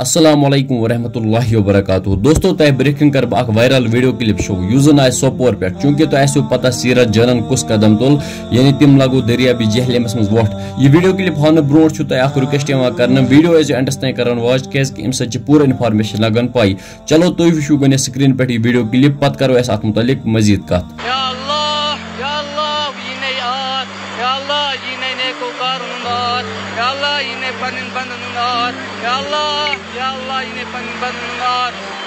السلام علیکم ورحمۃ اللہ وبرکاتہ دوستو تہ برکن کر بہ وائرل ویڈیو کلپ شو یوزن آئے سوپور پہ چونکہ تو آسو پتہ سیرت جانن کس قدم تل یعنی تم لگو دریابی جہلمس مز ووٹ یہ ویڈیو کلپ ہاؤن برو تہ رکویسٹ کرنا ویڈیو ازو اینڈس تین کران واچ کیازکہ ام سچ پورا انفارمیشن لگان پائی چلو تھی وچو گے سکرین پہ یہ ویڈیو کلپ پتہ کرو اس ات متعلق مزید کت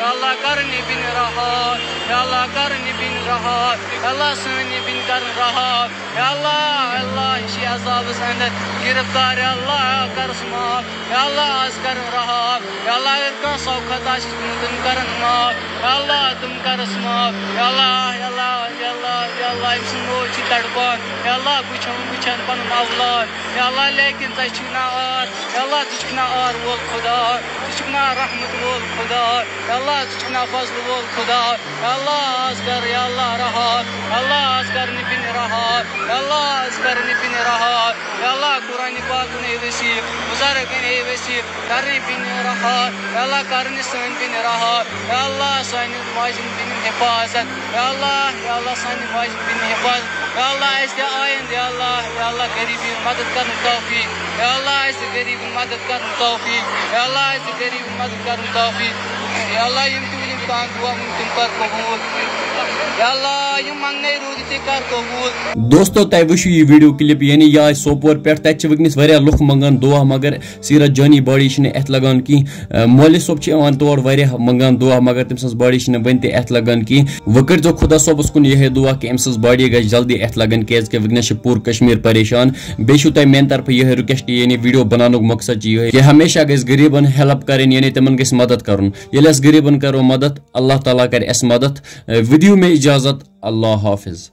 اللہ کرنی بن رہا اللہ کرنی بن رہا اللہ سنی بن کر رہا اللہ اللہ اسی عذاب اندر گرفتار اللہ کرس معاف اللہ آز کر رہا اللہ اگر کان سوکھت آس تم کرن معاف اللہ تم کرس معاف اللہ اللہ اللہ اللہ ام سن مول چھ تڑپان اللہ بچھن پن اولاد اللہ لیکن ژے چھنا آر اللہ ژٕ چھکھ نا آر وول خدا ژٕ چھکھ نا رحمت وول خدا اللہ ژٕ چھکھ نا فضل وول خدا اللہ آز کر یا اللہ رہا اللہ آز کر بن رہا اللہ آز کر بن رہا اللہ قرآن پاک نے وسیع بزرگ نے وسیع کرنی بن رہا اللہ کرنی سن بن رہا اللہ سانی ماجن بن حفاظت اللہ سانی ماجن بن حفاظت اللہ اس کے آئند یا اللہ غریبی مدد کرن توفیق یا اللہ اس غریب مدد کرن توفیق یا اللہ اس غریب مدد کرن توفیق یا اللہ یم تو یم کان دعا تم کر قبول یا اللہ یم منگنے رود تہ کر قبول دوستو تہ وچھو یہ ویڈیو کلپ یعنی یہ سوپور پہ تتہ ونکس واریاہ لُکھ منگان دعا مگر سیرت جانی باڈی چھ اتھ لگان کی مولوی صوب چھ یوان تور واریاہ منگان دعا مگر تم سز باڈی چھ ون تہ اتھ لگان کی وۄنۍ کٔرۍزیو خدا صوبس کُن یہ دعا کہ ام سز باڈی گژھِ جلدی اتھ لگان کیازکہ ونکس چھ پور کشمیر پریشان بیٚیہِ چھو تۄہہِ میانہِ طرفہٕ یہ رِکویسٹ یعنی ویڈیو بنانُک مقصد چھ یہ کہ ہمیشہ گژھِ غریبن ہیلپ کرٕنۍ یعنی تمن گژھِ مدد کرُن ییٚلہِ أسۍ غریبن کرو مدد اللہ تعالیٰ کرِ اسہِ مدد ودیو میں اجازت اللہ حافظ